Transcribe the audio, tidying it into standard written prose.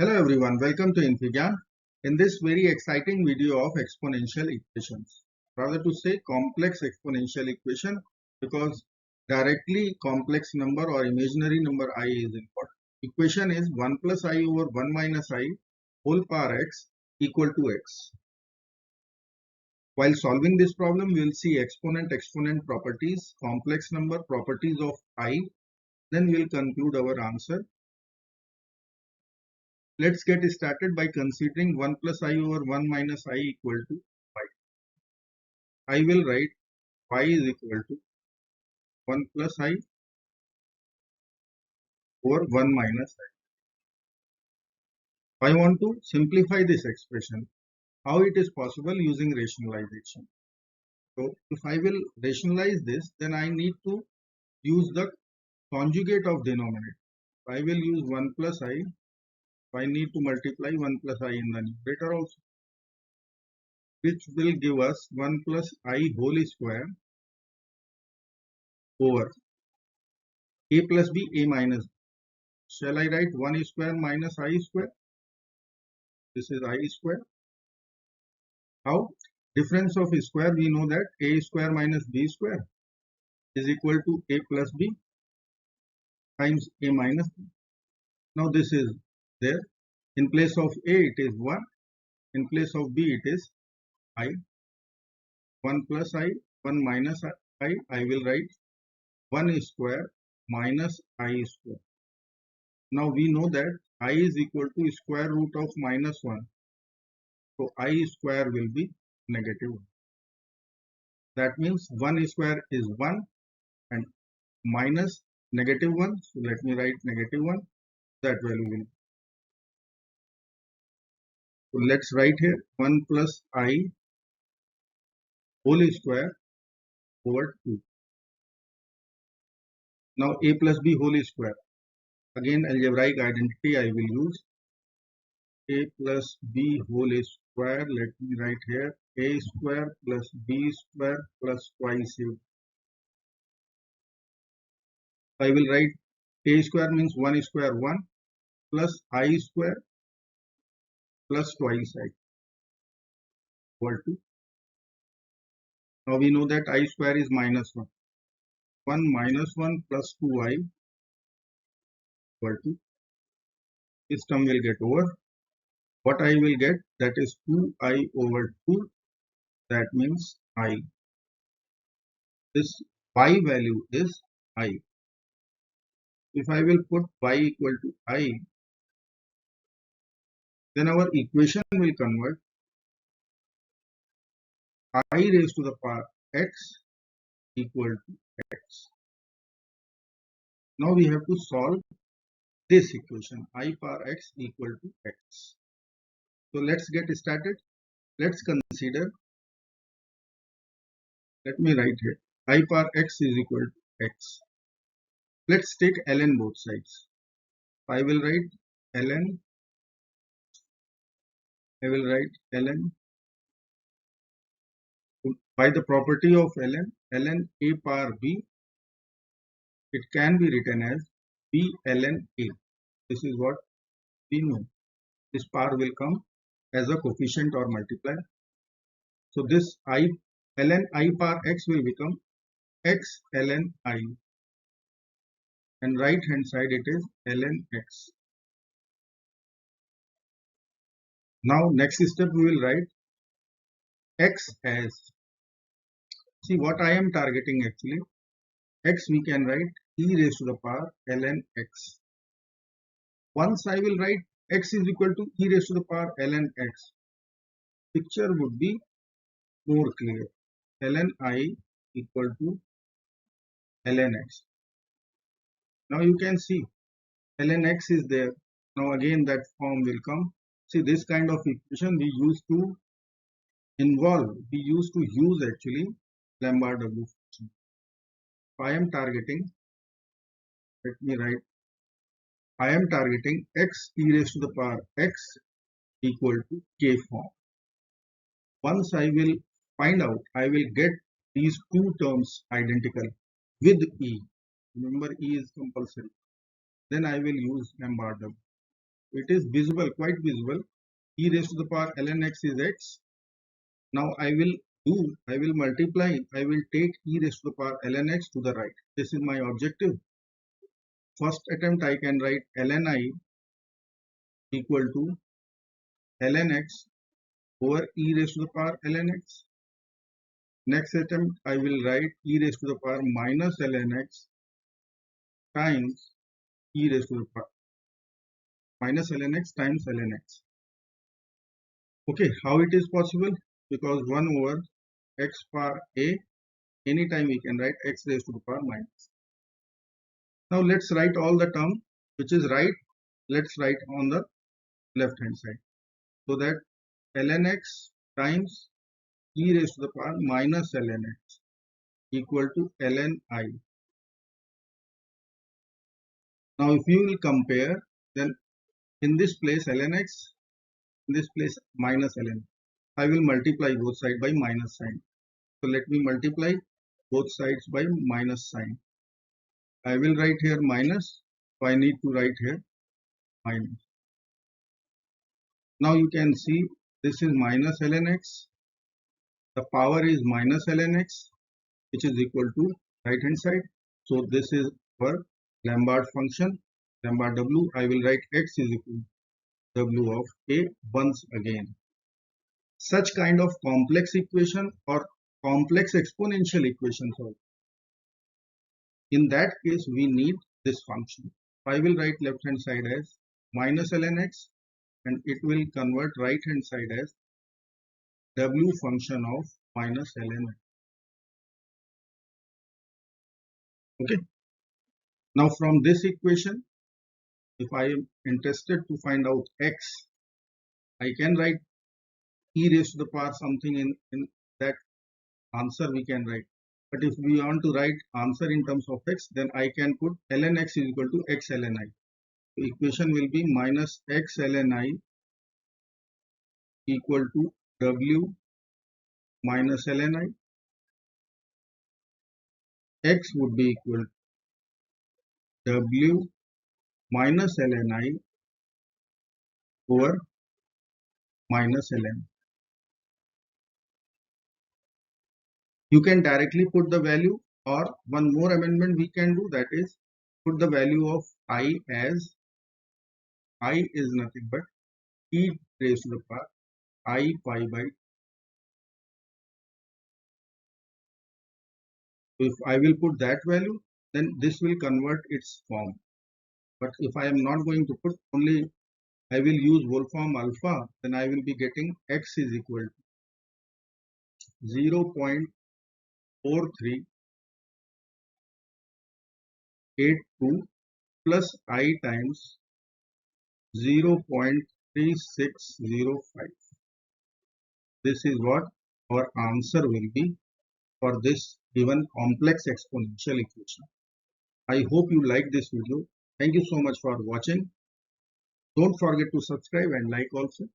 Hello everyone, welcome to Olympiad. In this very exciting video of exponential equations, rather to say complex exponential equation, because directly complex number or imaginary number I is important. Equation is 1 plus I over 1 minus I whole power x equal to x. While solving this problem, we will see exponent properties, complex number properties of I, then we will conclude our answer. Let's get started by considering 1 plus I over 1 minus I equal to y. I will write y is equal to 1 plus I over 1 minus I. I want to simplify this expression. How it is possible using rationalization. So if I will rationalize this, then I need to use the conjugate of denominator. I will use 1 plus I. I need to multiply 1 plus I in the numerator also, which will give us 1 plus I whole square over a plus b, a minus b. Shall I write 1 square minus I square? This is I square. How? Difference of square, we know that a square minus b square is equal to a plus b times a minus b. Now this is there. In place of a it is 1. In place of b it is I. 1 plus I, 1 minus I. I will write 1 square minus I square. Now we know that I is equal to square root of minus 1. So I square will be negative 1. That means 1 square is 1 and minus negative 1. So let me write negative 1. That value will. So let's write here 1 plus I whole square over 2. Now a plus b whole square. Again algebraic identity I will use. A plus b whole square. Let me write here a square plus b square plus twice a. I will write a square means 1 square 1 plus I square plus twice I equal to. Now we know that I square is minus 1. 1 minus 1 plus 2I equal to. This term will get over. What I will get, that is 2I over 2. That means I. This y value is I. If I will put y equal to I, then our equation will convert I raised to the power x equal to x. Now we have to solve this equation, I power x equal to x. So let's get started. Let's consider, let me write here, I power x is equal to x. Let's take ln both sides. I will write ln, by the property of ln a power b, it can be written as b ln a. This is what we know. This power will come as a coefficient or multiplier. So this ln I power x will become x ln I, and right hand side it is ln x. Now next step we will write x as, see what I am targeting actually, x we can write e raised to the power ln x. Once I will write x is equal to e raised to the power ln x, picture would be more clear. Ln I equal to ln x. Now you can see ln x is there. Now again that form will come. See, this kind of equation we used to use actually Lambert W Function. I am targeting, let me write, I am targeting x e raised to the power x equal to k form. Once I will find out, I will get these two terms identical with e. Remember, e is compulsory. Then I will use Lambert W. It is visible, quite visible. E raised to the power ln x is x. Now I will multiply, I will take e raised to the power ln x to the right. This is my objective. First attempt I can write ln I equal to ln x over e raised to the power ln x. Next attempt I will write e raised to the power minus ln x times e raised to the power minus ln x times ln x. Okay, how it is possible? Because 1 over x power a, anytime we can write x raised to the power minus. Now let's write all the term which is right, let's write on the left hand side. So that ln x times e raised to the power minus ln x equal to ln I. Now if you will compare, then in this place ln x, in this place minus ln. I will multiply both sides by minus sign. So let me multiply both sides by minus sign. I will write here minus, so I need to write here minus. Now you can see this is minus ln x, the power is minus ln x, which is equal to right hand side. So this is our Lambert function, Lambert W. I will write x is equal to W of a once again. Such kind of complex equation or complex exponential equations also. In that case, we need this function. I will write left hand side as minus ln x and it will convert right hand side as W function of minus ln x. Okay. Now from this equation, if I am interested to find out x, I can write e raised to the power something in that answer we can write. But if we want to write answer in terms of x, then I can put ln x is equal to x ln I. So equation will be minus x ln I equal to W minus ln I. X would be equal to W minus ln I over minus ln. You can directly put the value, or one more amendment we can do, that is put the value of I as I is nothing but e raised to the power I pi by 2. If I will put that value, then this will convert its form. But if I am not going to put, only I will use Wolfram alpha, then I will be getting x is equal to 0.4382 plus I times 0.3605. This is what our answer will be for this given complex exponential equation. I hope you like this video. Thank you so much for watching. Don't forget to subscribe and like also.